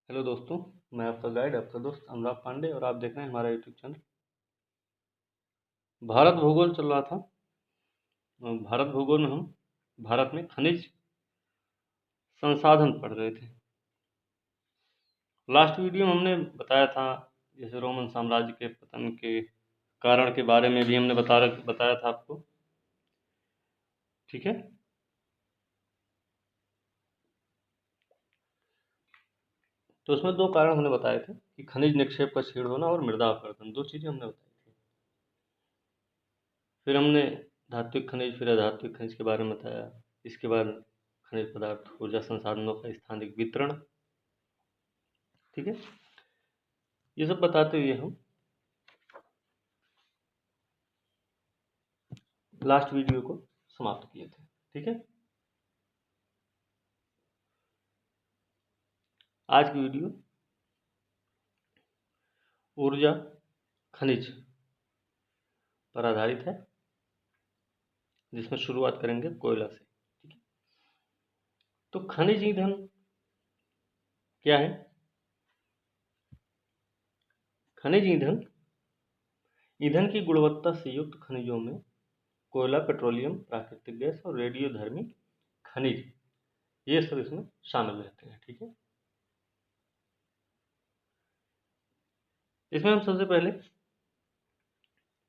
Hello दोस्तों, मैं आपका गाइड, आपका दोस्त अनुराग पांडे और आप देख रहे हैं हमारा यूट्यूब चैनल। भारत भूगोल चल रहा था। भारत भूगोल में हम भारत में खनिज संसाधन पढ़ रहे थे। लास्ट वीडियो में हमने बताया था, जैसे रोमन साम्राज्य के पतन के कारण के बारे में भी हमने बताया था आपको। ठीक है, तो उसमें दो कारण हमने बताए थे कि खनिज निक्षेप का क्षीण होना और मृदा अपरदन, दो चीज़ें हमने बताई थी। फिर हमने धात्विक खनिज फिर अधात्विक खनिज के बारे में बताया। इसके बाद खनिज पदार्थ, ऊर्जा संसाधनों का स्थानिक वितरण। ठीक है, ये सब बताते हुए हम लास्ट वीडियो को समाप्त किए थे। ठीक है, आज की वीडियो ऊर्जा खनिज पर आधारित है, जिसमें शुरुआत करेंगे कोयला से। ठीक है, तो खनिज ईंधन क्या है? खनिज ईंधन ईंधन की गुणवत्ता से युक्त खनिजों में कोयला, पेट्रोलियम, प्राकृतिक गैस और रेडियोधर्मी खनिज, ये सब इसमें शामिल रहते हैं। ठीक है, इसमें हम सबसे पहले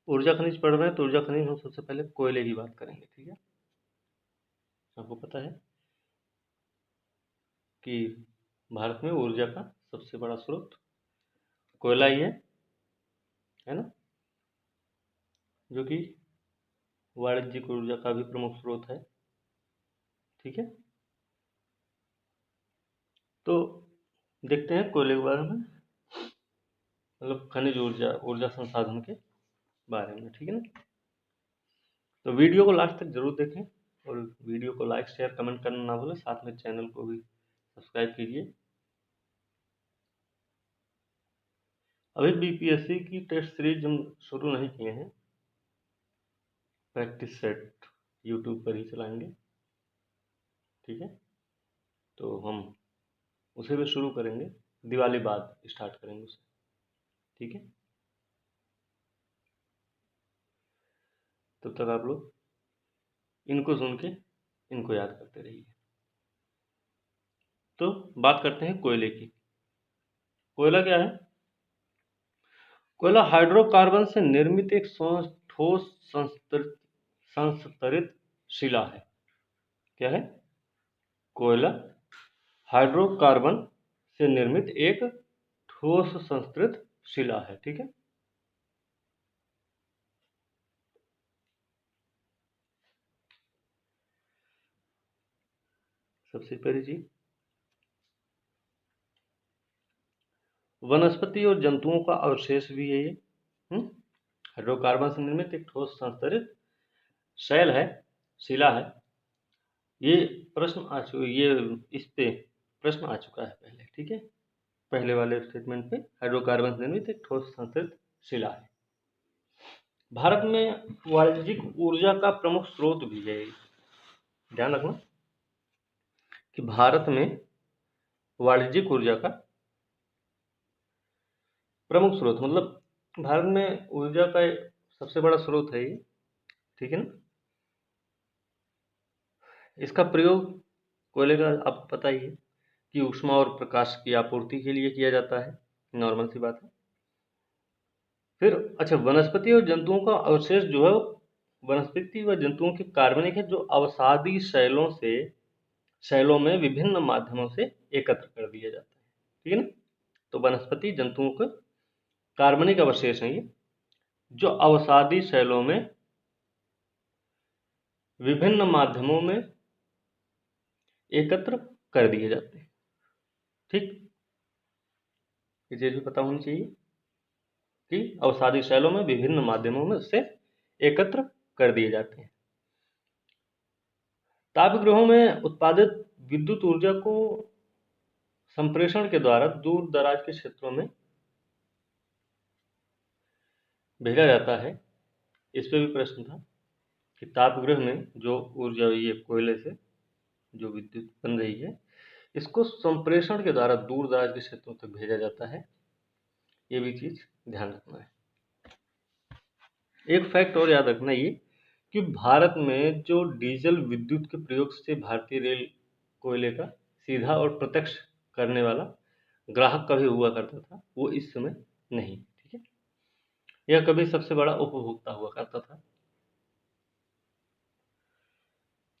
ऊर्जा खनिज पढ़ रहे हैं, तो ऊर्जा खनिज हम सबसे पहले कोयले की बात करेंगे। ठीक है, आपको पता है कि भारत में ऊर्जा का सबसे बड़ा स्रोत कोयला ही है ना, जो कि वाणिज्यिक ऊर्जा का भी प्रमुख स्रोत है। ठीक है, तो देखते हैं कोयले के बारे में, मतलब खनिज ऊर्जा ऊर्जा संसाधन के बारे में। ठीक है ना, तो वीडियो को लास्ट तक जरूर देखें और वीडियो को लाइक शेयर कमेंट करना ना भूलें, साथ में चैनल को भी सब्सक्राइब कीजिए। अभी बीपीएससी की टेस्ट सीरीज हम शुरू नहीं किए हैं, प्रैक्टिस सेट यूट्यूब पर ही चलाएंगे। ठीक है, तो हम उसे भी शुरू करेंगे, दिवाली बाद स्टार्ट करेंगे उसे। ठीक है, तब तक आप लोग इनको सुन के इनको याद करते रहिए। तो बात करते हैं कोयले की। कोयला क्या है? कोयला हाइड्रोकार्बन से निर्मित एक ठोस संस्तरित शिला है। क्या है? कोयला हाइड्रोकार्बन से निर्मित एक ठोस संस्तरित शिला है। ठीक है, सबसे पहली चीज, वनस्पति और जंतुओं का अवशेष भी है ये। हाइड्रोकार्बन से निर्मित एक ठोस संस्तरित शैल है, शिला है। ये ये इस पे प्रश्न आ चुका है पहले। ठीक है, पहले वाले स्टेटमेंट पे हाइड्रोकार्बन से निर्मित एक ठोस संस्तरित शिला है। भारत में वाणिज्यिक ऊर्जा का प्रमुख स्रोत भी है। ध्यान रखना कि भारत में वाणिज्यिक ऊर्जा का प्रमुख स्रोत, मतलब भारत में ऊर्जा का सबसे बड़ा स्रोत है ये। ठीक है ना, इसका प्रयोग कोयले का आपको पता ही है कि ऊष्मा और प्रकाश की आपूर्ति के लिए किया जाता है, नॉर्मल सी बात है। फिर अच्छा, वनस्पति और जंतुओं का अवशेष जो है, वनस्पति व जंतुओं के कार्बनिक है, जो अवसादी शैलों में विभिन्न माध्यमों से एकत्र कर दिया जाता है। ठीक है ना, तो वनस्पति जंतुओं के कार्बनिक अवशेष हैं ये, जो अवसादी शैलों में विभिन्न माध्यमों में एकत्र कर दिए जाते हैं। ठीक, ये चीज भी पता होनी चाहिए कि अवसादी शैलों में विभिन्न माध्यमों में उससे एकत्र कर दिए जाते हैं। तापगृहों में उत्पादित विद्युत ऊर्जा को संप्रेषण के द्वारा दूर दराज के क्षेत्रों में भेजा जाता है। इस पे भी प्रश्न था कि तापगृह में जो ऊर्जा ये कोयले से जो विद्युत बन रही है, इसको संप्रेषण के द्वारा दूर दराज के क्षेत्रों तक भेजा जाता है। ये भी चीज ध्यान रखना है। एक फैक्ट और याद रखना ये कि भारत में जो डीजल विद्युत के प्रयोग से भारतीय रेल कोयले का सीधा और प्रत्यक्ष करने वाला ग्राहक कभी हुआ करता था, वो इस समय नहीं। ठीक है, यह कभी सबसे बड़ा उपभोक्ता हुआ करता था।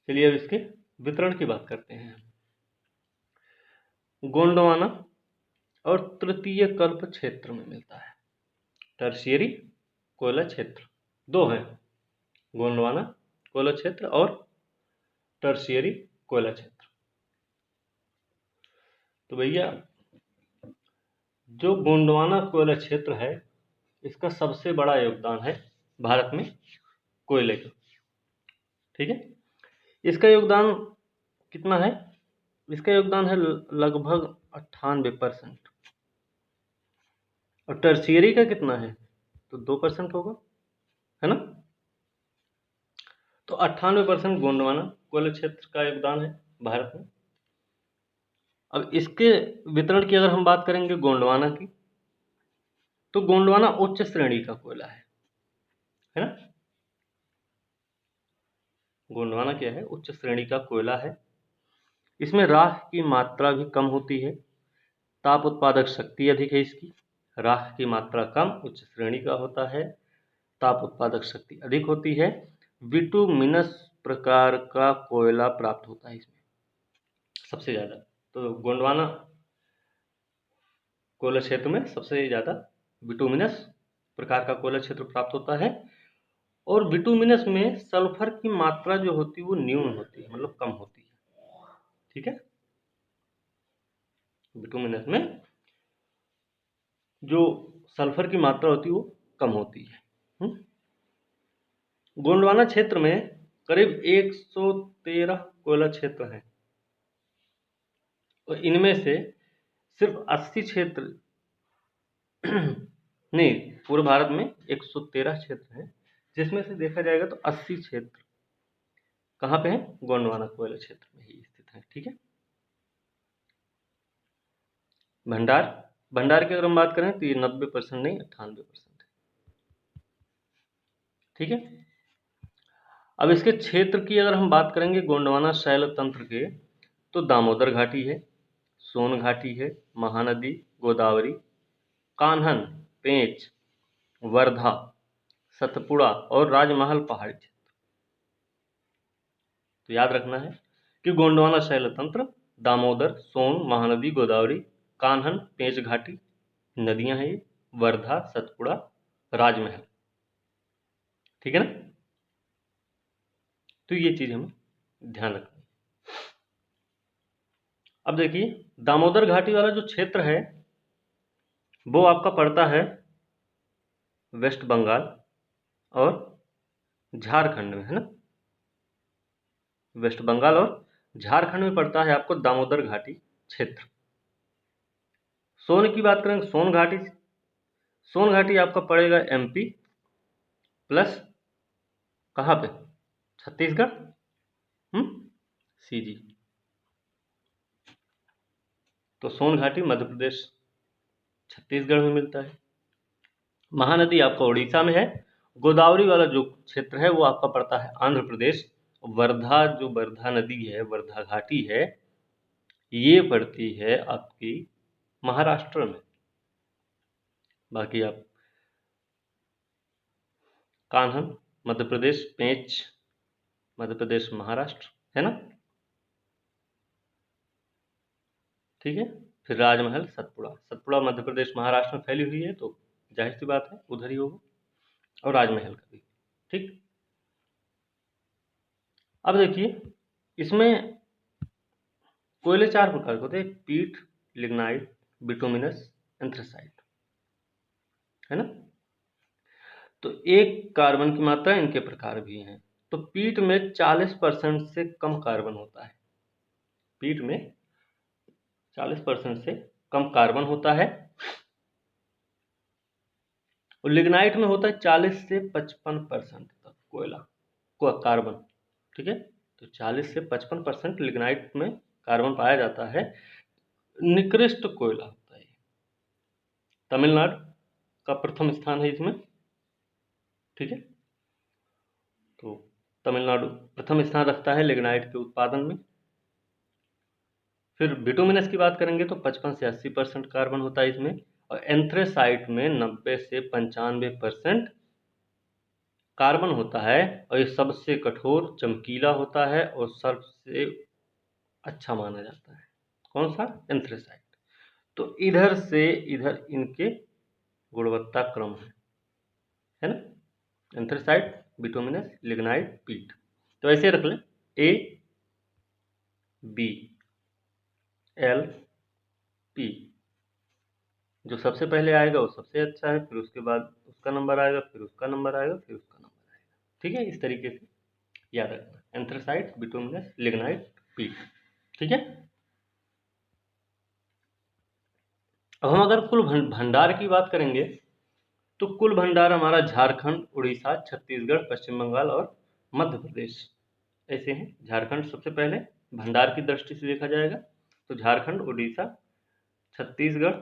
चलिए अब इसके वितरण की बात करते हैं। गोंडवाना और तृतीय कल्प क्षेत्र में मिलता है। टर्शियरी कोयला क्षेत्र दो हैं, गोंडवाना कोयला क्षेत्र और टर्शियरी कोयला क्षेत्र। तो भैया जो गोंडवाना कोयला क्षेत्र है, इसका सबसे बड़ा योगदान है भारत में कोयले का। ठीक है, इसका योगदान कितना है? इसका योगदान है लगभग 98%। और टर्शियरी का कितना है? तो 2% होगा, है ना। तो 98% गोंडवाना कोयला क्षेत्र का योगदान है भारत में। अब इसके वितरण की अगर हम बात करेंगे गोंडवाना की, तो गोंडवाना उच्च श्रेणी का कोयला है ना। गोंडवाना क्या है? उच्च श्रेणी का कोयला है। इसमें राख की मात्रा भी कम होती है, ताप उत्पादक शक्ति अधिक है इसकी। राख की मात्रा कम, उच्च श्रेणी का होता है, ताप उत्पादक शक्ति अधिक होती है। बिटुमिनस प्रकार का कोयला प्राप्त होता है इसमें सबसे ज्यादा। तो गोंडवाना कोयला क्षेत्र में सबसे ज्यादा बिटुमिनस प्रकार का कोयला क्षेत्र प्राप्त होता है। और बिटुमिनस में सल्फर की मात्रा जो होती है वो न्यून होती है, मतलब कम होती है। ठीक है, बिटुमिनस में जो सल्फर की मात्रा होती है वो कम होती है। गोंडवाना क्षेत्र में करीब 113 कोयला क्षेत्र हैं और इनमें से सिर्फ 80 क्षेत्र नहीं, पूरे भारत में 113 क्षेत्र हैं, जिसमें से देखा जाएगा तो 80 क्षेत्र कहाँ पे हैं? गोंडवाना कोयला क्षेत्र में ही स्थित है। ठीक है, भंडार की अगर हम बात करें तो ये 90% नहीं 98% है। ठीक है, अब इसके क्षेत्र की अगर हम बात करेंगे गोंडवाना शैल तंत्र के, तो दामोदर घाटी है, सोन घाटी है, महानदी, गोदावरी, कान्हन, पेंच, वर्धा, सतपुड़ा और राजमहल पहाड़ी क्षेत्र। तो याद रखना है कि गोंडवाना शैल तंत्र दामोदर, सोन, महानदी, गोदावरी, कान्हन, पेंच घाटी नदियां हैं ये, वर्धा, सतपुड़ा, राजमहल। ठीक है ना। तो ये चीज हमें ध्यान रखना है। अब देखिए दामोदर घाटी वाला जो क्षेत्र है वो आपका पड़ता है वेस्ट बंगाल और झारखंड में, है ना। वेस्ट बंगाल और झारखंड में पड़ता है आपको दामोदर घाटी क्षेत्र। सोन की बात करें, सोन घाटी आपका पड़ेगा एमपी प्लस कहाँ पे? छत्तीसगढ़, सीजी। तो सोन घाटी मध्य प्रदेश छत्तीसगढ़ में मिलता है। महानदी आपका उड़ीसा में है। गोदावरी वाला जो क्षेत्र है वो आपका पड़ता है आंध्र प्रदेश। वर्धा, जो वर्धा नदी है, वर्धा घाटी है, ये पड़ती है आपकी महाराष्ट्र में। बाकी आप कान्हन मध्य प्रदेश, पेंच मध्य प्रदेश महाराष्ट्र, है ना। ठीक है, फिर राजमहल, सतपुड़ा मध्य प्रदेश महाराष्ट्र में फैली हुई है, तो जाहिर सी बात है उधर ही होगा। और राजमहल का भी। ठीक, अब देखिए इसमें कोयले 4 प्रकार के होते हैं, पीट, लिग्नाइट, बिटुमिनस, एंथ्रेसाइट, है ना। तो एक कार्बन की मात्रा, इनके प्रकार भी हैं। तो पीट में 40% से कम कार्बन होता है, पीट में 40% से कम कार्बन होता है। और लिग्नाइट में होता है 40 से 55% तक कोयला को कार्बन। ठीक है, तो 40 से 55% लिग्नाइट में कार्बन पाया जाता है, निकृष्ट कोयला होता है। तमिलनाडु का प्रथम स्थान है इसमें, ठीक है। तो तमिलनाडु प्रथम स्थान रखता है लिग्नाइट के उत्पादन में। फिर बिटुमिनस की बात करेंगे तो 55 से 80% कार्बन होता है इसमें, और एंथ्रेसाइट में 90 से 95% कार्बन होता है, और ये सबसे कठोर चमकीला होता है और सबसे अच्छा माना जाता है। कौन सा? एंथ्रेसाइट। तो इधर से इधर इनके गुणवत्ता क्रम है ना, एंथ्रेसाइट, बिटुमिनस, लिग्नाइट, पीट। तो ऐसे रख लें, ए बी एल पी, जो सबसे पहले आएगा वो सबसे अच्छा है, फिर उसके बाद उसका नंबर आएगा, फिर उसका नंबर आएगा, फिर उसका नंबर आएगा, ठीक है। इस तरीके से याद रखना, एंथ्रेसाइट, बिटुमिनस, लिग्नाइट, पीट, ठीक है। अब हम अगर कुल भंडार की बात करेंगे तो कुल भंडार हमारा झारखंड, उड़ीसा, छत्तीसगढ़, पश्चिम बंगाल और मध्य प्रदेश ऐसे हैं। झारखंड सबसे पहले भंडार की दृष्टि से देखा जाएगा तो झारखंड, उड़ीसा, छत्तीसगढ़,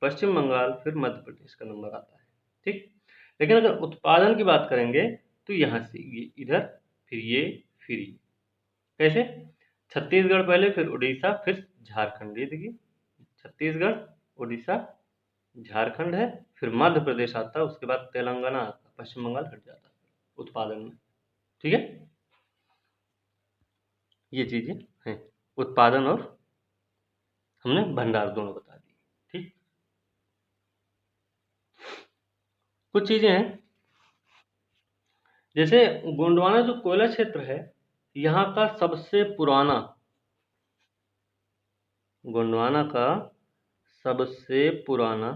पश्चिम बंगाल, फिर मध्य प्रदेश का नंबर आता है, ठीक। लेकिन अगर उत्पादन की बात करेंगे तो यहाँ से ये इधर, फिर ये, फिर ये, कैसे? छत्तीसगढ़ पहले, फिर उड़ीसा, फिर झारखंड। ये देखिए, छत्तीसगढ़, उड़ीसा, झारखंड है, फिर मध्य प्रदेश आता है, उसके बाद तेलंगाना आता है, पश्चिम बंगाल हट जाता है उत्पादन में, ठीक है। ये चीजें हैं, उत्पादन और हमने भंडार दोनों बता दिए, ठीक। कुछ चीजें हैं, जैसे गोंडवाना जो कोयला क्षेत्र है, यहाँ का सबसे पुराना, गोंडवाना का सबसे पुराना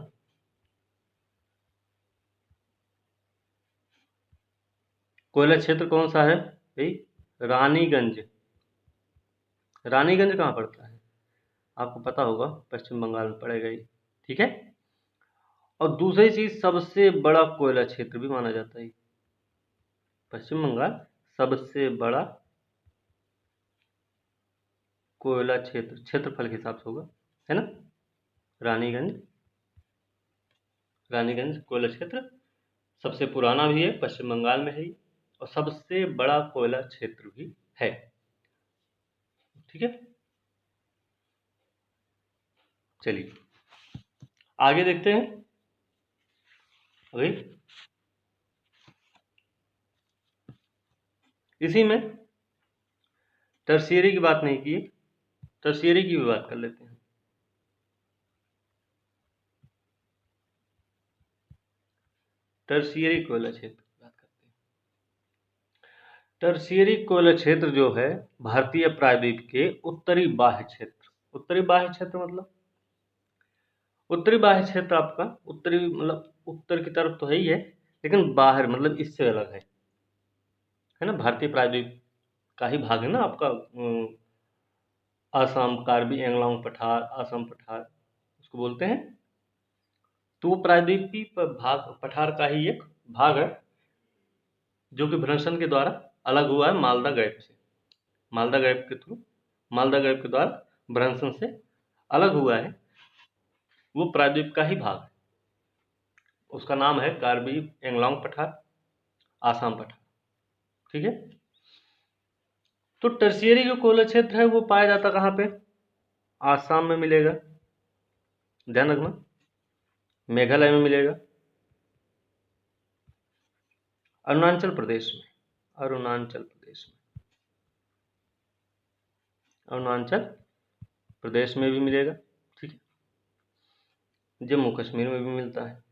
कोयला क्षेत्र कौन सा है भाई? रानीगंज। रानीगंज कहाँ पड़ता है? आपको पता होगा, पश्चिम बंगाल में पड़ेगा ये, ठीक है। और दूसरी चीज, सबसे बड़ा कोयला क्षेत्र भी माना जाता है पश्चिम बंगाल, सबसे बड़ा कोयला क्षेत्र, क्षेत्रफल के हिसाब से होगा, है ना। रानीगंज, रानीगंज कोयला क्षेत्र सबसे पुराना भी है, पश्चिम बंगाल में है और सबसे बड़ा कोयला क्षेत्र भी है, ठीक है। चलिए आगे देखते हैं। अभी इसी में टर्शियरी की बात नहीं की, टर्शियरी की भी बात कर लेते हैं। टर्शियरी कोयला क्षेत्र की बात करते हैं। टर्शियरी कोयला क्षेत्र जो है भारतीय प्रायद्वीप के उत्तरी बाह्य क्षेत्र, उत्तरी बाह्य क्षेत्र मतलब उत्तरी बाह्य क्षेत्र आपका उत्तरी मतलब उत्तर की तरफ तो है ही है, लेकिन बाहर मतलब इससे अलग है ना। भारतीय प्रायद्वीप का ही भाग है ना आपका, आसाम, कार्बी एंगलोंग पठार, आसाम पठार उसको बोलते हैं। तो वो प्रायद्वीपी भाग, पठार का ही एक भाग है, जो कि भ्रंशन के द्वारा अलग हुआ है मालदा गैप से, मालदा गैप के थ्रू, मालदा गैप के द्वारा भ्रंशन से अलग हुआ है, वो प्रायद्वीप का ही भाग है। उसका नाम है कार्बी एंगलोंग पठार, आसाम पठार, ठीक है। तो टर्शियरी जो कोयला क्षेत्र है वो पाया जाता कहाँ पे? आसाम में मिलेगा, ध्यान रखना, मेघालय में मिलेगा, अरुणाचल प्रदेश में, अरुणाचल प्रदेश में, अरुणाचल प्रदेश में भी मिलेगा, ठीक है। जम्मू कश्मीर में भी मिलता है।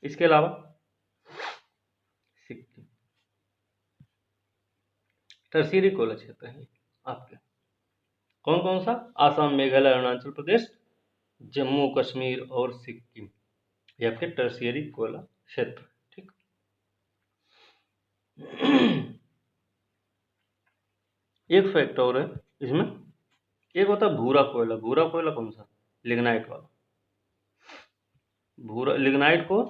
इसके अलावा सिक्किम, टर्शियरी कोयला क्षेत्र है आपके, कौन कौन सा? आसाम, मेघालय, अरुणाचल प्रदेश, जम्मू कश्मीर और सिक्किम, या फिर टर्शियरी कोयला क्षेत्र, ठीक। एक फैक्ट और है इसमें, एक होता है भूरा कोयला। भूरा कोयला कौन सा? लिग्नाइट वाला। भूरा लिग्नाइट को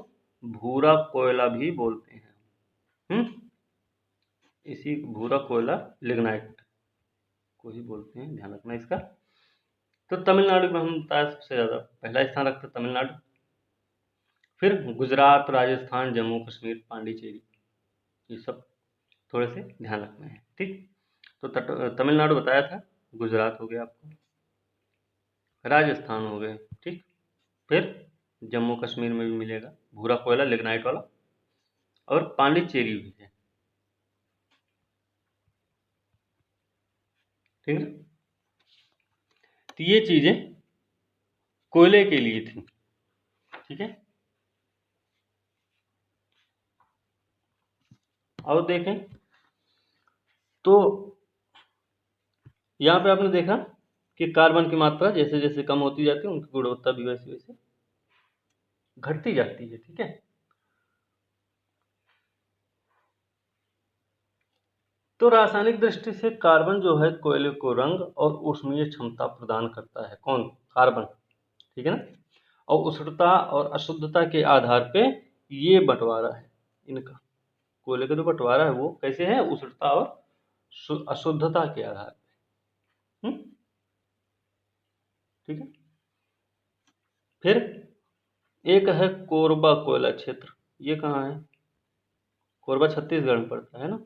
भूरा कोयला भी बोलते हैं, इसी भूरा कोयला लिग्नाइट को ही बोलते हैं, ध्यान रखना इसका। तो तमिलनाडु में हम बताया सबसे ज़्यादा पहला स्थान रखते तमिलनाडु, फिर गुजरात, राजस्थान, जम्मू कश्मीर, पांडिचेरी, ये सब थोड़े से ध्यान रखना है, ठीक। तो तमिलनाडु बताया था, गुजरात हो गया आपको, राजस्थान हो गए, ठीक। फिर जम्मू कश्मीर में भी मिलेगा भूरा कोयला, लिग्नाइट वाला, और पांडिचेरी भी है, ठीक है। तो ये चीजें कोयले के लिए थी, ठीक है। और देखें तो यहाँ पे आपने देखा कि कार्बन की मात्रा जैसे जैसे कम होती जाती है, उनकी गुणवत्ता भी वैसे वैसे घटती जाती है, ठीक है। तो रासायनिक दृष्टि से कार्बन जो है कोयले को रंग और ऊष्मीय क्षमता प्रदान करता है, कौन? कार्बन, ठीक है ना। और उष्णता और अशुद्धता के आधार पे ये बंटवारा है इनका, कोयले का जो बंटवारा है वो कैसे है? उष्णता और अशुद्धता के आधार पे, ठीक है। फिर एक है कोरबा कोयला क्षेत्र, ये कहाँ है? कोरबा छत्तीसगढ़ में पड़ता है ना।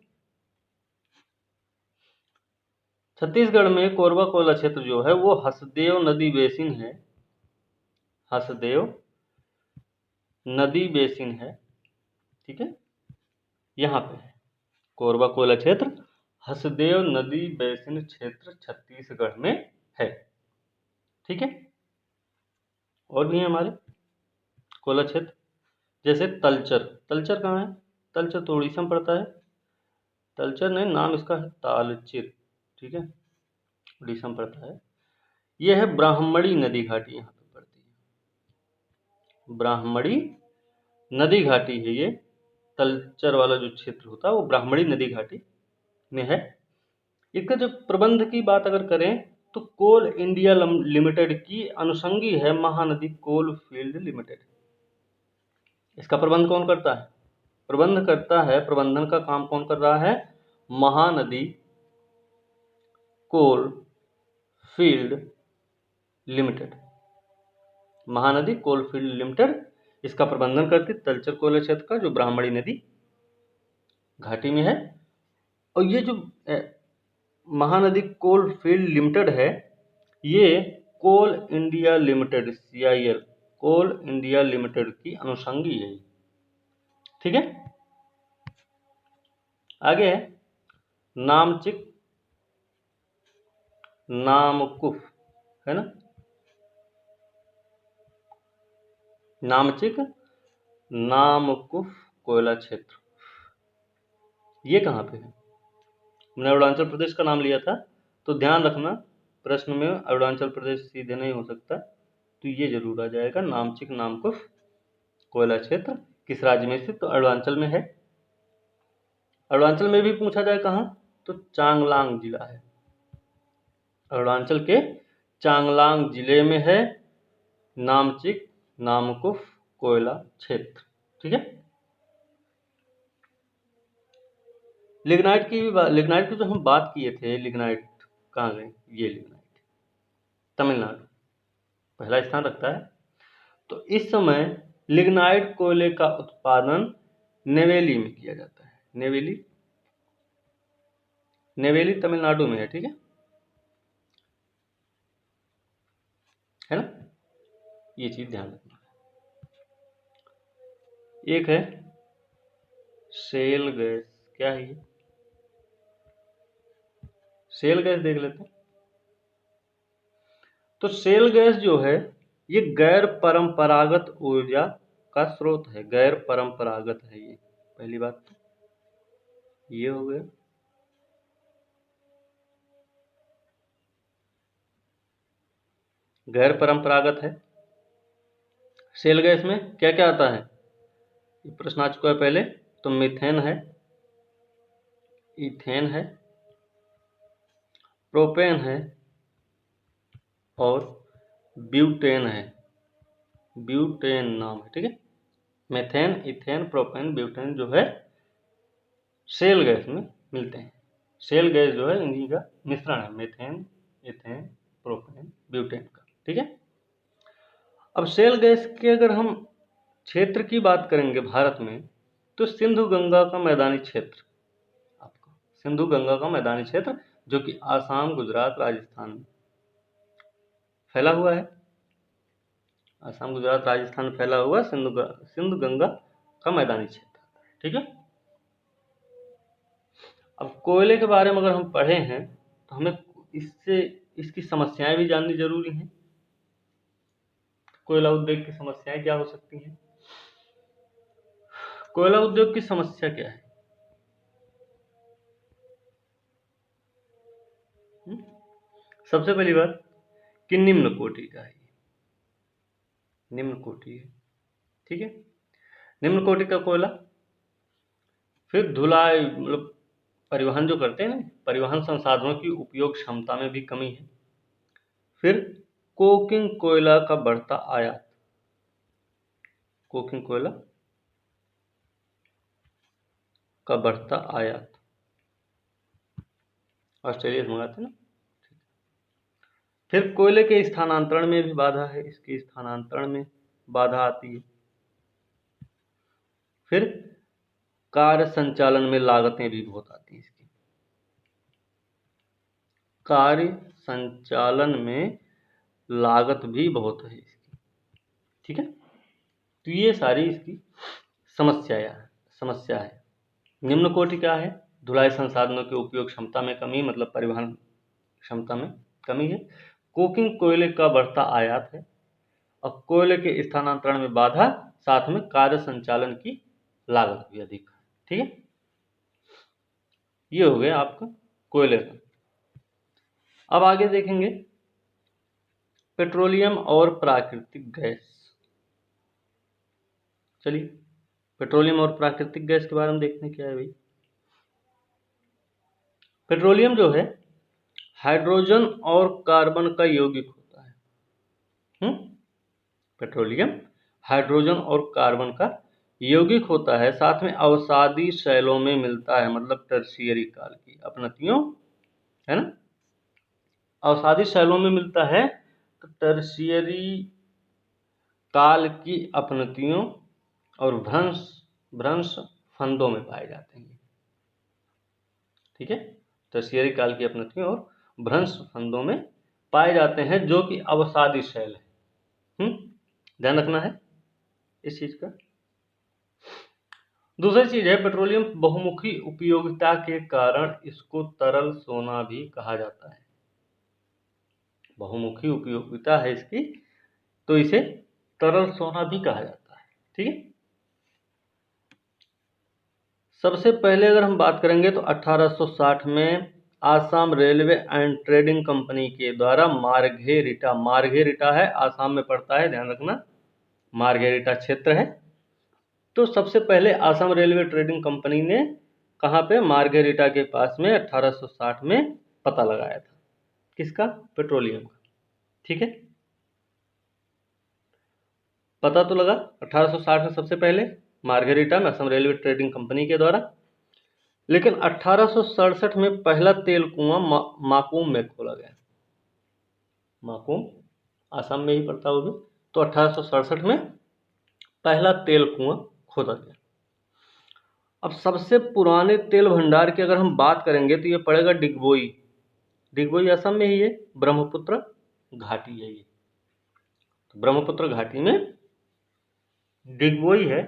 छत्तीसगढ़ में कोरबा कोयला क्षेत्र जो है वो हसदेव नदी बेसिन है, हसदेव नदी बेसिन है, ठीक है। यहाँ पे है कोरबा कोयला क्षेत्र, हसदेव नदी बेसिन क्षेत्र छत्तीसगढ़ में है, ठीक है। और भी है हमारे कोयला क्षेत्र, जैसे तलचर, तलचर कहाँ है? तलचर तो उड़ीसा में पड़ता है, तलचर नहीं, नाम इसका है तालचिर, ठीक है, उड़ीसा में पड़ता है। यह है ब्राह्मणी नदी घाटी, यहाँ पे पड़ती है, ब्राह्मणी नदी घाटी है ये। तलचर वाला जो क्षेत्र होता है वो ब्राह्मणी नदी घाटी में है। इसका जो प्रबंध की बात अगर करें तो कोल इंडिया लिमिटेड की अनुषंगी है महानदी कोल फील्ड लिमिटेड। इसका प्रबंध कौन करता है? प्रबंध करता है, प्रबंधन का काम कौन कर रहा है? Mahanadi coal field limited, Mahanadi coal field limited इसका प्रबंधन करती है, तलचर कोयला क्षेत्र का जो ब्राह्मणी नदी घाटी में है। और ये जो महानदी कोल फील्ड लिमिटेड है, ये कोल इंडिया लिमिटेड CIL, कोल इंडिया लिमिटेड की अनुषंगी है, ठीक है। आगे है नामचिक नामकुफ, है ना, नामचिक नामकुफ कोयला क्षेत्र, ये कहाँ पे है? हमने अरुणाचल प्रदेश का नाम लिया था, तो ध्यान रखना प्रश्न में अरुणाचल प्रदेश सीधे नहीं हो सकता, तो ये जरूर आ जाएगा नामचिक नामकुफ कोयला क्षेत्र किस राज्य में स्थित? तो अरुणाचल में है। अरुणाचल में भी पूछा जाए कहाँ, तो चांगलांग जिला है, अरुणाचल के चांगलांग जिले में है नामचिक नामकुफ कोयला क्षेत्र, ठीक है। लिग्नाइट की भी लिग्नाइट की जो हम बात किए थे, लिग्नाइट कहाँ गए? ये लिग्नाइट तमिलनाडु पहला स्थान रखता है। तो इस समय लिग्नाइट कोयले का उत्पादन नेवेली में किया जाता है, नेवेली, नेवेली तमिलनाडु में है, ठीक है ना। ये चीज ध्यान रखना। एक है शेल गैस, क्या है ये? शेल गैस देख लेते हैं। तो शेल गैस जो है ये गैर परंपरागत ऊर्जा का स्रोत है, गैर परंपरागत है ये, पहली बात तो ये हो गया। गैर परंपरागत है। शेल गैस में क्या क्या आता है? ये प्रश्न आ चुका है पहले। तो मीथेन है, इथेन है, प्रोपेन है और ब्यूटेन है, ब्यूटेन नाम है, ठीक है। मीथेन, इथेन, प्रोपेन, ब्यूटेन जो है शेल गैस में मिलते हैं, शेल गैस जो है इन्हीं का मिश्रण है, मीथेन, इथेन, प्रोपेन, ब्यूटेन का। ठीक है। अब शेल गैस के अगर हम क्षेत्र की बात करेंगे भारत में, तो सिंधु गंगा का मैदानी क्षेत्र, आपका सिंधु गंगा का मैदानी क्षेत्र जो कि आसाम, गुजरात, राजस्थान में फैला हुआ है। आसाम, गुजरात, राजस्थान में फैला हुआ सिंधु गंगा का मैदानी क्षेत्र। ठीक है। अब कोयले के बारे में अगर हम पढ़े हैं तो हमें इसकी समस्याएं भी जाननी जरूरी हैं। कोयला उद्योग की समस्याएं क्या हो सकती हैं? कोयला उद्योग की समस्या क्या है? सबसे पहली बात कि निम्न कोटि का है, निम्न कोटि है। ठीक है। निम्न कोटि का कोयला। फिर धुलाई, मतलब परिवहन जो करते हैं ना, परिवहन संसाधनों की उपयोग क्षमता में भी कमी है। फिर कोकिंग कोयला का बढ़ता आयात, कोकिंग कोयला का बढ़ता आयात, ऑस्ट्रेलिया से मंगाते ना। फिर कोयले के स्थानांतरण में भी बाधा है, इसके स्थानांतरण में बाधा आती है। फिर कार्य संचालन में लागतें भी बहुत आती हैं इसकी, कार्य संचालन में लागत भी बहुत है इसकी। ठीक है। तो ये सारी इसकी समस्या है। निम्न कोटि क्या है? धुलाई संसाधनों के उपयोग क्षमता में कमी, मतलब परिवहन क्षमता में कमी है। कोकिंग कोयले का बढ़ता आयात है, और कोयले के स्थानांतरण में बाधा, साथ में कार्य संचालन की लागत भी अधिक है। ठीक है। ये हो गया आपका कोयले का। अब आगे देखेंगे पेट्रोलियम और प्राकृतिक गैस। चलिए, पेट्रोलियम और प्राकृतिक गैस के बारे में देखते हैं क्या है भाई। पेट्रोलियम जो है हाइड्रोजन और कार्बन का यौगिक होता है। पेट्रोलियम हाइड्रोजन और कार्बन का यौगिक होता है, साथ में अवसादी शैलों में मिलता है, मतलब टर्शियरी काल की अपनतियों, है ना। अवसादी शैलों में मिलता है, तो टर्शियरी काल की अपनतियों और भ्रंश फंदों में पाए जाते हैं। ठीक है। टर्शियरी काल की अपनतियों और भ्रंश फंदों में पाए जाते हैं, जो कि अवसादी शैल है। ध्यान रखना है इस चीज का। दूसरी चीज है, पेट्रोलियम बहुमुखी उपयोगिता के कारण इसको तरल सोना भी कहा जाता है। बहुमुखी उपयोगिता है इसकी, तो इसे तरल सोना भी कहा जाता है। ठीक है। सबसे पहले अगर हम बात करेंगे तो 1860 में Assam railway and trading company के द्वारा मार्घेरिटा है, आसाम में पड़ता है, ध्यान रखना, मार्घेरिटा क्षेत्र है। तो सबसे पहले आसाम रेलवे ट्रेडिंग कंपनी ने कहाँ पे? मार्घेरिटा के पास में 1860 में पता लगाया था। किसका? पेट्रोलियम का। ठीक है। पता तो लगा 1860 में सबसे पहले मार्घेरिटा में असम रेलवे ट्रेडिंग कंपनी के द्वारा। लेकिन 1867 में पहला तेल कुआं माकूम में खोला गया। माकूम आसाम में ही पड़ता होगा। तो 1867 में पहला तेल कुआं खोदा गया। अब सबसे पुराने तेल भंडार की अगर हम बात करेंगे तो ये पड़ेगा डिगबोई। डिगबोई असम में ही है, ब्रह्मपुत्र घाटी है ये। तो ब्रह्मपुत्र घाटी में डिगबोई है,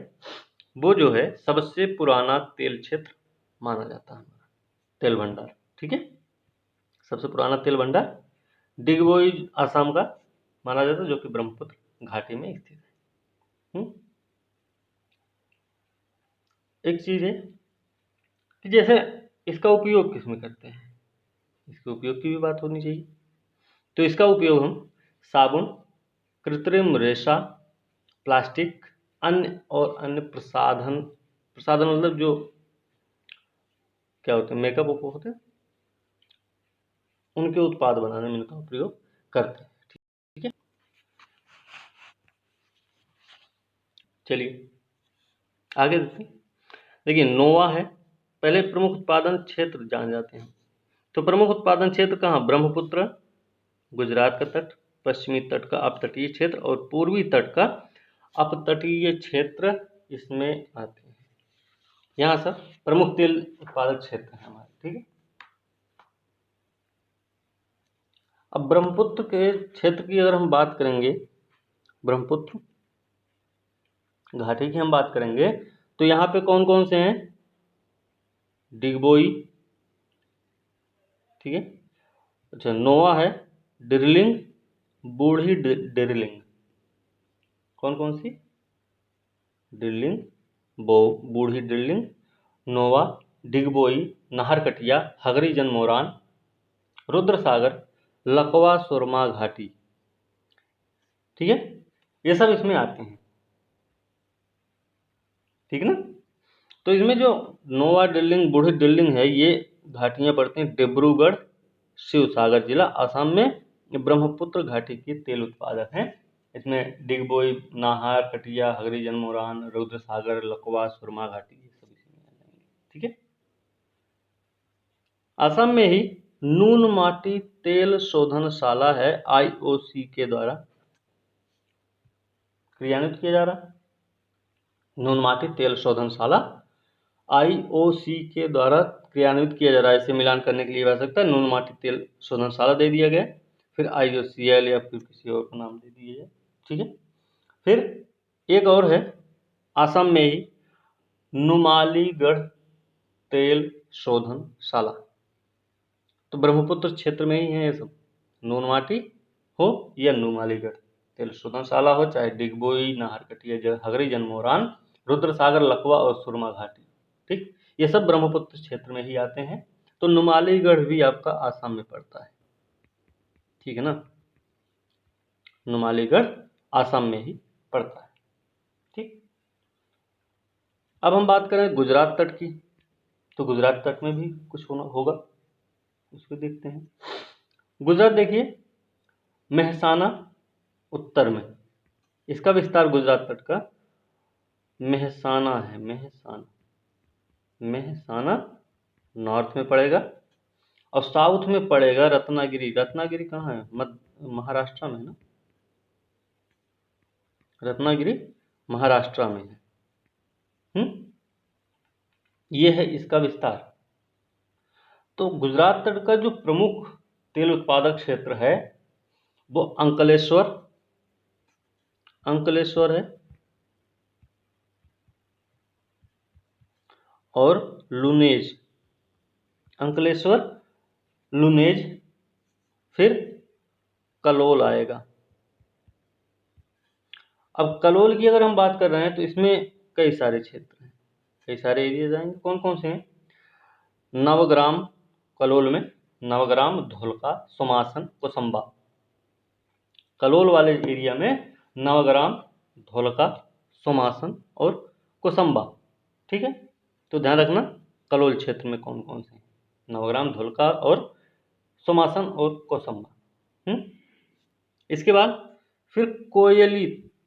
वो जो है सबसे पुराना तेल क्षेत्र माना जाता है, तेल भंडार। ठीक है। सबसे पुराना तेल भंडार डिगबोई आसाम का माना जाता है, जो कि ब्रह्मपुत्र घाटी में स्थित है। एक चीज है कि जैसे इसका उपयोग किसमें करते हैं, इसके उपयोग की भी बात होनी चाहिए। तो इसका उपयोग हम साबुन, कृत्रिम रेशा, प्लास्टिक, अन्य प्रसाधन मतलब जो क्या होते हैं, मेकअप होते हैं, उनके उत्पाद बनाने में इनका प्रयोग करते हैं। ठीक है। चलिए आगे देखते हैं। देखिए, नोवा है। पहले प्रमुख उत्पादन क्षेत्र जान जाते हैं। तो प्रमुख उत्पादन क्षेत्र कहाँ? ब्रह्मपुत्र, गुजरात का तट, पश्चिमी तट का अपतटीय क्षेत्र और पूर्वी तट का अपतटीय क्षेत्र इसमें आते हैं। यहाँ सब प्रमुख तेल उत्पादक क्षेत्र है हमारे, ठीक है। अब ब्रह्मपुत्र के क्षेत्र की अगर हम बात करेंगे, ब्रह्मपुत्र घाटी की हम बात करेंगे, तो यहाँ पे कौन कौन से हैं? डिगबोई, ठीक है, अच्छा, नोआ है, डिरलिंग, बूढ़ी डिरलिंग। कौन कौन सी? डिरलिंग, बूढ़ी डिरलिंग, नोवा, डिगबोई, नाहरकटिया, हगरी जनमोरान, रुद्रसागर, लकवा सुरमा घाटी, ठीक है, ये सब इसमें आते हैं, ठीक है ना। तो इसमें जो नोवा डिरलिंग, बूढ़ी डिरलिंग है, ये घाटियां पड़ती हैं डिब्रूगढ़, शिवसागर जिला, असम में। ये ब्रह्मपुत्र घाटी के तेल उत्पादक हैं। इसमें डिगबोई, नाहर कटिया, हगरी जनमोरान, रुद्रसागर, लकवा, सुरमा घाटी, ये सब इसमें आ जाएंगे, ठीक है। असम में ही नून माटी तेल शोधनशाला है, IOC के द्वारा क्रियान्वित किया जा रहा है। नून माटी तेल शोधनशाला IOC के द्वारा क्रियान्वित किया जा रहा है। इसे मिलान करने के लिए आवश्यकता नून माटी तेल शोधनशाला दे दिया गया, फिर IOCL या फिर किसी और का नाम दे दिया जाए, ठीक है। फिर एक और है, असम में ही नुमालीगढ़ तेल शोधनशाला। तो ब्रह्मपुत्र क्षेत्र में ही है ये सब, नून माटी हो या नुमालीगढ़ तेल शोधनशाला हो, चाहे डिगबोई, नाहरकटिया, हगरी जनमोरान, रुद्रसागर, लकवा और सुरमा घाटी, ठीक, ये सब ब्रह्मपुत्र क्षेत्र में ही आते हैं। तो नुमालीगढ़ भी आपका आसाम में पड़ता है, ठीक है ना, नुमालीगढ़ आसाम में ही पड़ता है, ठीक। अब हम बात करें गुजरात तट की, तो गुजरात तट में भी कुछ होगा, उसको देखते हैं। गुजरात देखिए, मेहसाना उत्तर में, इसका विस्तार गुजरात तट का मेहसाना है, मेहसाना नॉर्थ में पड़ेगा, और साउथ में पड़ेगा रत्नागिरी। रत्नागिरी कहाँ है? महाराष्ट्र में है ना, रत्नागिरी महाराष्ट्र में है। ये है इसका विस्तार। तो गुजरात तट का जो प्रमुख तेल उत्पादक क्षेत्र है वो अंकलेश्वर है और लुनेज, अंकलेश्वर, लुनेज, फिर कलोल आएगा। अब कलोल की अगर हम बात कर रहे हैं तो इसमें कई सारे क्षेत्र हैं, कई सारे एरियाज आएंगे। कौन कौन से हैं? नवग्राम, कलोल में नवग्राम, धोलका, सुमासन, कोसंबा। कलोल वाले एरिया में नवग्राम, धोलका, सुमासन और कोसंबा, ठीक है। तो ध्यान रखना कलोल क्षेत्र में कौन कौन से हैं, नवग्राम, धोलका और सुमासन और कोसंबा। इसके बाद फिर कोयली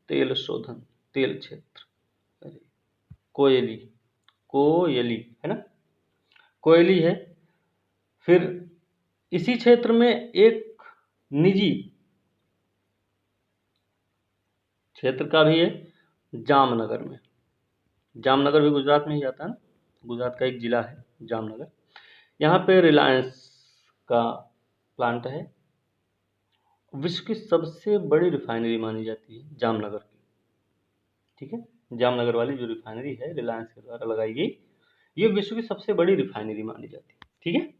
तेल शोधन तेल क्षेत्र, कोयली है ना, कोयली है। फिर इसी क्षेत्र में एक निजी क्षेत्र का भी है, जामनगर में। जामनगर भी गुजरात में ही आता है ना, गुजरात का एक जिला है जामनगर। यहाँ पे रिलायंस का प्लांट है, विश्व की सबसे बड़ी रिफाइनरी मानी जाती है जामनगर की, ठीक है। जामनगर वाली जो रिफाइनरी है रिलायंस के द्वारा लगाई गई, ये विश्व की सबसे बड़ी रिफाइनरी मानी जाती है, ठीक है।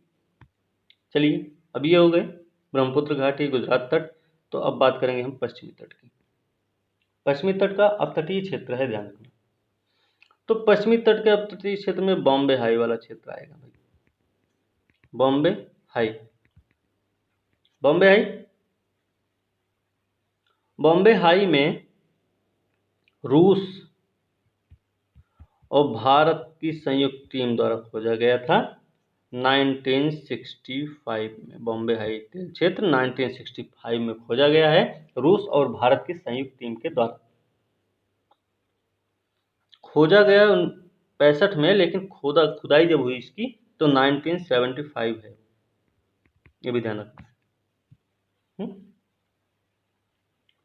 चलिए, अब ये हो गए ब्रह्मपुत्र घाटी, गुजरात तट। तो अब बात करेंगे हम पश्चिमी तट की। पश्चिमी तट का अपतटीय क्षेत्र है, ध्यान रखना। तो पश्चिमी तट के अपतटीय क्षेत्र में बॉम्बे हाई वाला क्षेत्र आएगा भाई, Bombay high. Bombay high, Bombay high में रूस और भारत की संयुक्त टीम द्वारा खोजा गया था 1965 में। बॉम्बे हाई तेल क्षेत्र 1965 में खोजा गया है, रूस और भारत की संयुक्त टीम के द्वारा खोजा गया 65 में, लेकिन खुदाई जब हुई इसकी तो 1975 है, ये भी ध्यान रखना।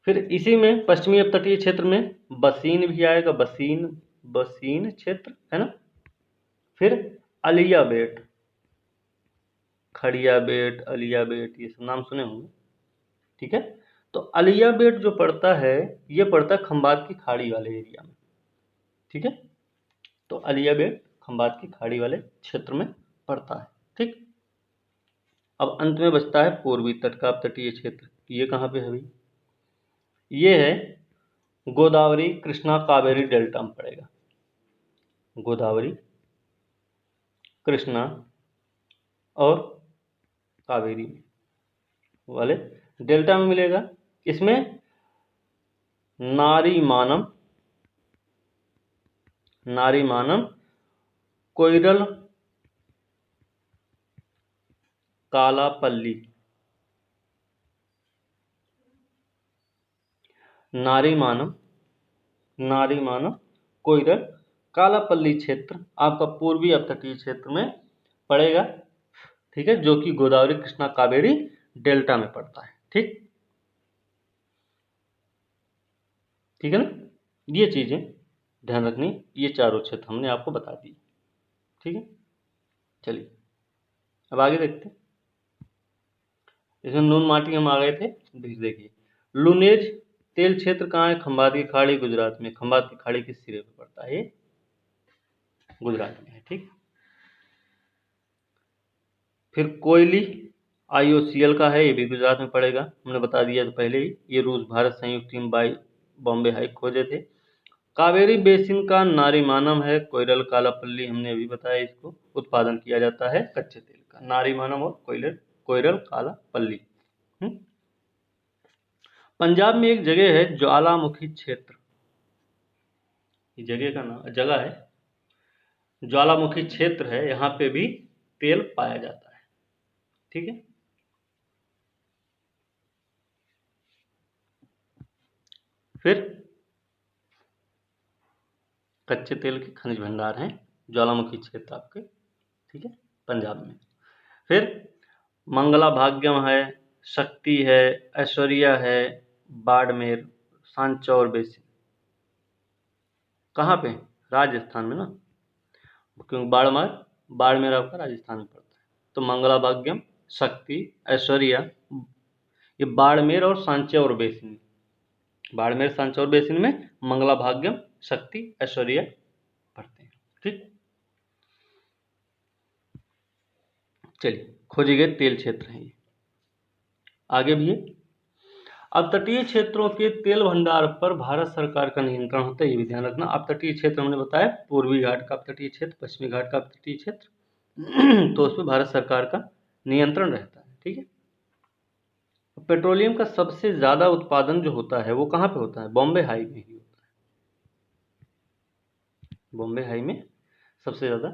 फिर इसी में पश्चिमी अपतटीय क्षेत्र में बसीन भी आएगा, बसीन क्षेत्र है ना। फिर अलिया बेट, खड़िया बेट, अलिया बेट, ये सब नाम सुने होंगे, ठीक है। तो अलिया बेट जो पड़ता है, ये पड़ता है खंबात की खाड़ी वाले एरिया में, ठीक है। तो अलिया बेट खंबात की खाड़ी वाले क्षेत्र में पड़ता है, ठीक। अब अंत में बचता है पूर्वी तट का अपतटीय क्षेत्र। ये कहाँ पे है भाई? ये है गोदावरी कृष्णा कावेरी डेल्टा में पड़ेगा। गोदावरी, कृष्णा और कावेरी वाले डेल्टा में मिलेगा। इसमें नारीमानम, कोइरल, कालापल्ली, नारीमानम, कोइरल, कालापल्ली क्षेत्र आपका पूर्वी अपतटीय क्षेत्र में पड़ेगा, ठीक है, जो कि गोदावरी कृष्णा कावेरी डेल्टा में पड़ता है, ठीक है ना। ये चीजें ध्यान रखनी, ये चारों क्षेत्र हमने आपको बता दी, ठीक है। चलिए अब आगे देखते हैं। इसमें नून माटी हम आ गए थे। देखिए लुनेज तेल क्षेत्र कहाँ है? खंबात की खाड़ी, गुजरात में। खंबात की खाड़ी किस सिरे पे पड़ता है? ये गुजरात में है, ठीक। फिर कोयली IOCL का है, ये भी गुजरात में पड़ेगा, हमने बता दिया तो पहले ही। ये रूस भारत संयुक्त टीम बाई बॉम्बे हाई खोजे थे। कावेरी बेसिन का नारीमानम है, कोयरल, कालापल्ली हमने अभी बताया, इसको उत्पादन किया जाता है कच्चे तेल का। नारीमानम और कोयरल, कालापल्ली। पंजाब में एक जगह है ज्वालामुखी क्षेत्र, ये जगह है ज्वालामुखी क्षेत्र है, यहाँ पे भी तेल पाया जाता है, ठीक है। फिर कच्चे तेल के खनिज भंडार हैं ज्वालामुखी क्षेत्र आपके, ठीक है, पंजाब में। फिर मंगला भाग्यम है, शक्ति है, ऐश्वर्या है, बाड़मेर, सांचौर बेसिन कहाँ पे? राजस्थान में ना, क्योंकि बाड़मेर आपका राजस्थान में पड़ता है। तो मंगला भाग्यम, शक्ति, ऐश्वर्या, ये बाड़मेर और सांचौर बेसिन, बाड़मेर सांचौर बेसिन में मंगला भाग्यम, शक्ति, ऐश्वर्या पड़ते हैं, ठीक। चलिए खोजे गए तेल क्षेत्र हैं ये। आगे भी है। अपतटीय क्षेत्रों के तेल भंडार पर भारत सरकार का नियंत्रण होता है, ये भी ध्यान रखना। अपतटीय क्षेत्र हमने बताया पूर्वी घाट का अपतटीय क्षेत्र, पश्चिमी घाट का अपतटीय क्षेत्र, तो उस पर भारत सरकार का नियंत्रण रहता है, ठीक है। पेट्रोलियम का सबसे ज्यादा उत्पादन जो होता है वो कहाँ पे होता है? बॉम्बे हाई में ही होता है। बॉम्बे हाई में सबसे ज्यादा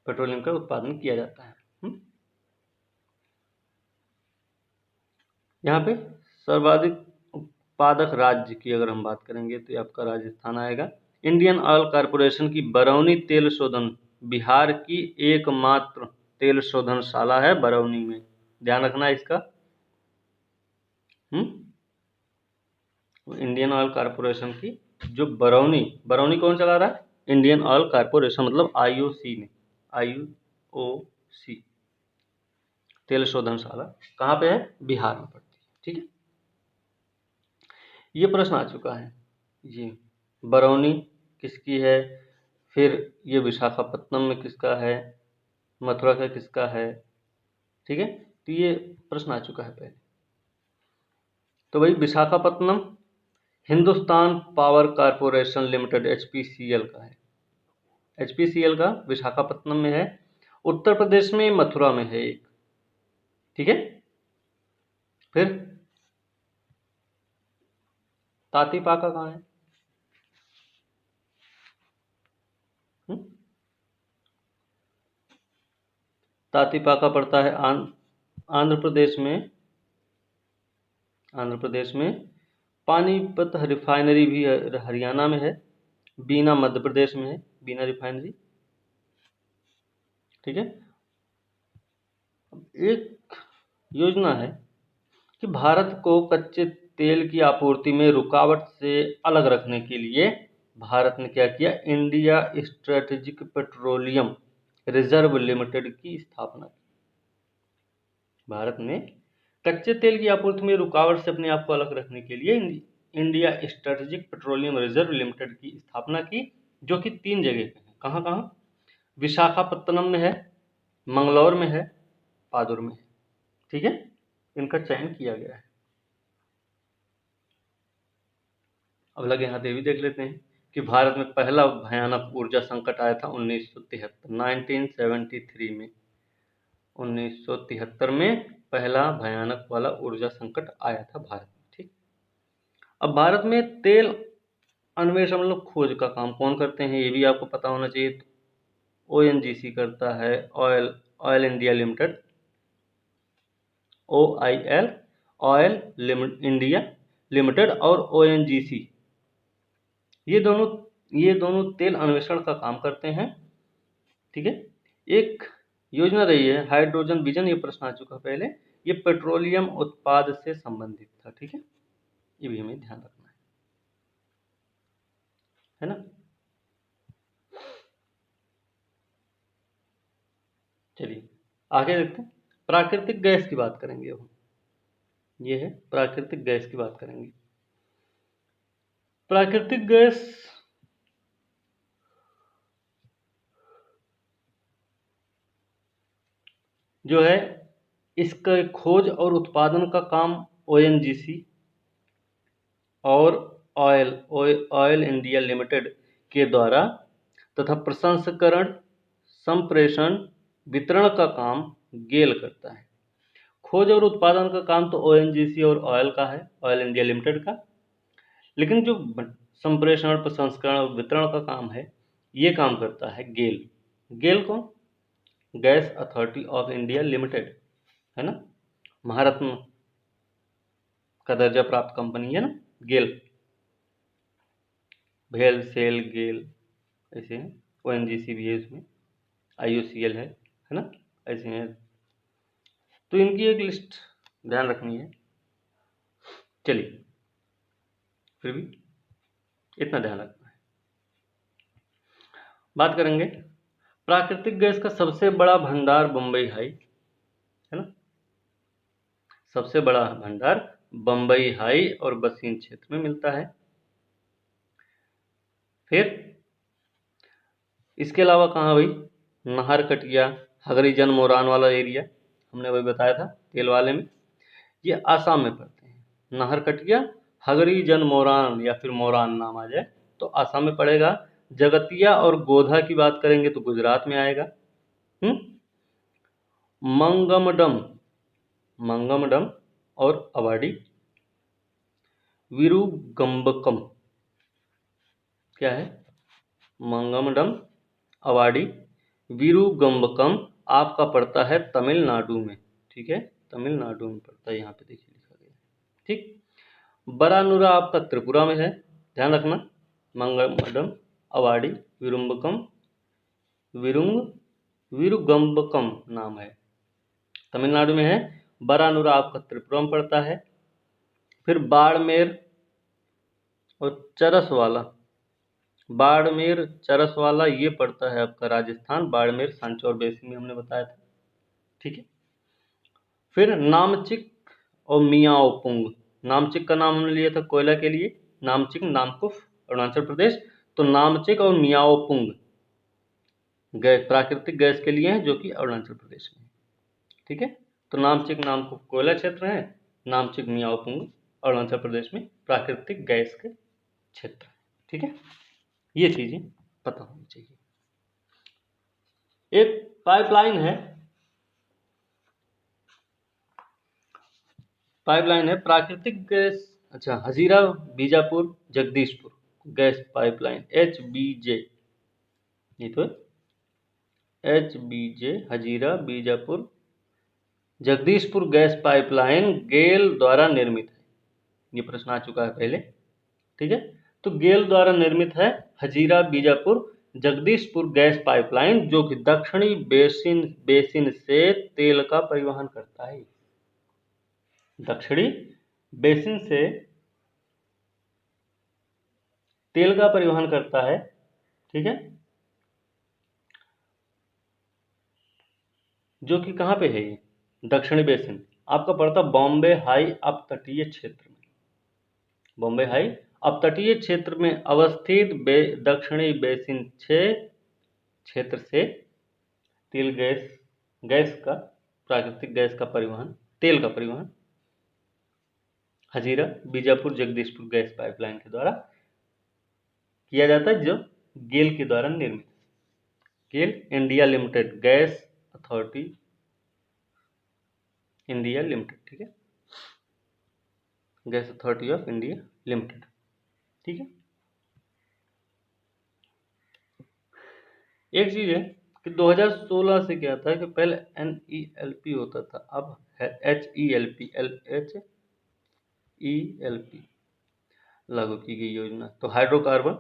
पेट्रोलियम का उत्पादन किया जाता है। यहाँ पे सर्वाधिक उत्पादक राज्य की अगर हम बात करेंगे तो आपका राजस्थान आएगा। इंडियन ऑयल कॉरपोरेशन की बरौनी तेल शोधन बिहार की एकमात्र तेल शोधनशाला है, बरौनी में, ध्यान रखना इसका। इंडियन ऑयल कॉरपोरेशन की जो बरौनी कौन चला रहा है? इंडियन ऑयल कॉरपोरेशन, मतलब IOC ने, IOC तेल शोधनशाला कहाँ पे है? बिहार में पड़ती है, ठीक है। ये प्रश्न आ चुका है, ये बरौनी किसकी है, फिर ये विशाखापत्तनम में किसका है, मथुरा का किसका है, ठीक है। तो ये प्रश्न आ चुका है पहले। तो भाई Visakhapatnam Hindustan power corporation limited HPCL का है, HPCL का विशाखापत्तनम में है। उत्तर प्रदेश में मथुरा में है एक, ठीक है। फिर तातीपाका कहाँ है? तातीपाका पड़ता है आंध्र प्रदेश में। पानीपत रिफाइनरी भी हरियाणा में है। बीना मध्य प्रदेश में है, बीना रिफाइनरी, ठीक है। एक योजना है कि भारत को कच्चे तेल की आपूर्ति में रुकावट से अलग रखने के लिए भारत ने क्या किया, India strategic petroleum reserve limited की स्थापना की। भारत ने कच्चे तेल की आपूर्ति में रुकावट से अपने आप को अलग रखने के लिए India strategic petroleum reserve limited की स्थापना की, जो कि 3 जगह पे है। कहाँ कहाँ? विशाखापत्तनम में है, मंगलौर में है, पादुर में है। ठीक है, इनका चयन किया गया है। अब लगे हाथ ये भी देख लेते हैं कि भारत में पहला भयानक ऊर्जा संकट आया था 1973 में। 1973 में पहला भयानक वाला ऊर्जा संकट आया था भारत में। ठीक, अब भारत में तेल अन्वेषण मतलब खोज का काम कौन करते हैं, ये भी आपको पता होना चाहिए। ONGC करता है, oil India limited, OIL, oil India limited, और ONGC, ये दोनों तेल अन्वेषण का काम करते हैं। ठीक है, एक योजना रही है हाइड्रोजन विजन, ये प्रश्न आ चुका पहले, ये पेट्रोलियम उत्पाद से संबंधित था। ठीक है, ये भी हमें ध्यान रखना है ना। चलिए आगे देखते हैं, प्राकृतिक गैस की बात करेंगे। अब ये है प्राकृतिक गैस की बात करेंगे। प्राकृतिक गैस जो है, इसका खोज और उत्पादन का काम ONGC और ऑयल इंडिया लिमिटेड के द्वारा तथा प्रसंस्करण, संप्रेषण, वितरण का काम गेल करता है। खोज और उत्पादन का काम तो ONGC और ऑयल का है, ऑयल इंडिया लिमिटेड का, लेकिन जो संप्रेषण, प्रसंस्करण और वितरण का काम है, ये काम करता है गेल। गेल कौन? Gas Authority of India limited, है ना, महारत्न का दर्जा प्राप्त कंपनी है ना गेल, भेल, सेल, गेल ऐसे हैं। ONGC भी है इसमें, IOCL है ना, ऐसे हैं। तो इनकी एक लिस्ट ध्यान रखनी है। चलिए, फिर भी इतना ध्यान रखना है। बात करेंगे प्राकृतिक गैस का सबसे बड़ा भंडार बम्बई हाई, है ना, सबसे बड़ा भंडार बम्बई हाई और बसीन क्षेत्र में मिलता है। फिर इसके अलावा कहाँ भाई, नाहरकटिया, हगरीजन, मोरान वाला एरिया हमने वही बताया था तेल वाले में, ये आसाम में पड़ते हैं। नाहरकटिया, हगरीजन, मोरान या फिर मोरान नाम आ जाए तो आसाम में पड़ेगा। जगतिया और गोधा की बात करेंगे तो गुजरात में आएगा। मंगमडम और अवाडी, विरुगंबकम, क्या है, मंगमडम, अवाडी, विरुगंबकम आपका पड़ता है तमिलनाडु में। ठीक है, तमिलनाडु में पड़ता है, यहाँ पे देखिए लिखा गया। ठीक, बरानुरा आपका त्रिपुरा में है, ध्यान रखना। मंगमडम, अवाडी, विरुगंबकम नाम है, तमिलनाडु में है। बरानुरा आपका त्रिपुरा में पड़ता है। फिर बाड़मेर और चरस वाला ये पड़ता है आपका राजस्थान, बाड़मेर सांचौर बेसिन में हमने बताया था। ठीक है, फिर नामचिक और मियाओपुंग, नामचिक का नाम हमने लिया था कोयला के लिए, नामचिक, नामकुफ, अरुणाचल प्रदेश, तो नामचिक और मियाओपुंग गैस प्राकृतिक गैस के लिए है, जो कि अरुणाचल प्रदेश में। ठीक है, तो नामचिक, नामकुफ कोयला क्षेत्र है, नामचिक, मियाओपुंग अरुणाचल प्रदेश में प्राकृतिक गैस के क्षेत्र। ठीक है, ये चीजें पता होनी चाहिए। एक पाइपलाइन है प्राकृतिक गैस, अच्छा, Hazira Bijapur Jagdishpur gas pipeline, HBJ, ये तो HBJ, Hazira Bijapur Jagdishpur gas pipeline GAIL द्वारा निर्मित है। ये प्रश्न आ चुका है पहले। ठीक है, तो गेल द्वारा निर्मित है हजीरा बीजापुर जगदीशपुर गैस पाइपलाइन, जो कि दक्षिणी बेसिन से तेल का परिवहन करता है। दक्षिणी बेसिन से तेल का परिवहन करता है, ठीक है, जो कि कहाँ पे है ये दक्षिणी बेसिन, आपका पड़ता बॉम्बे हाई अपतटीय क्षेत्र में। बॉम्बे हाई अपतटीय क्षेत्र में अवस्थित दक्षिणी बेसिन क्षेत्र से तेल गैस का प्राकृतिक गैस का परिवहन, तेल का परिवहन हजीरा बीजापुर जगदीशपुर गैस पाइपलाइन के द्वारा किया जाता है, जो गेल के द्वारा निर्मित, GAIL India Limited, Gas Authority India Limited, ठीक है, Gas Authority of India Limited, ठीक है। एक चीज है कि 2016 से क्या था कि पहले NELP होता था, अब है HELP, लागू की गई योजना। तो हाइड्रोकार्बन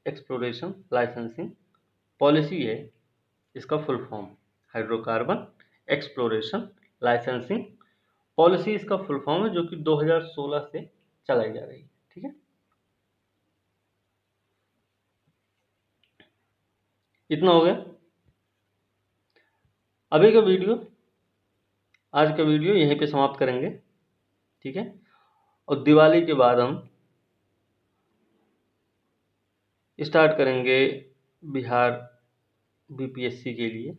एक्सप्लोरेशन लाइसेंसिंग पॉलिसी है इसका full form, hydrocarbon exploration licensing policy इसका फुल फॉर्म है, जो कि 2016 से चलाई जा रही है, ठीक है। इतना हो गया अभी का वीडियो, आज का वीडियो यहीं पे समाप्त करेंगे, ठीक है। और दिवाली के बाद हम स्टार्ट करेंगे बिहार BPSC के लिए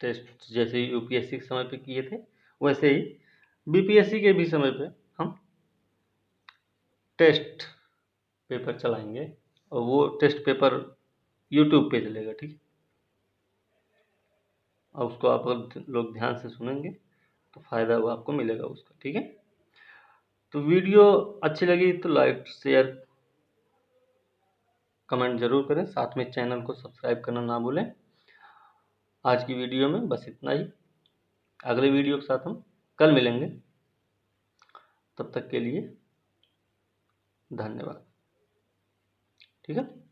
टेस्ट, जैसे UPSC के समय पे किए थे वैसे ही BPSC के भी समय पे हम टेस्ट पेपर चलाएंगे, और वो टेस्ट पेपर YouTube पे चलेगा, ठीक है। और उसको आप लोग ध्यान से सुनेंगे तो फ़ायदा वो आपको मिलेगा उसका, ठीक है। तो वीडियो अच्छी लगी तो लाइक शेयर कमेंट जरूर करें, साथ में चैनल को सब्सक्राइब करना ना भूलें। आज की वीडियो में बस इतना ही, अगले वीडियो के साथ हम कल मिलेंगे, तब तक के लिए धन्यवाद, ठीक है।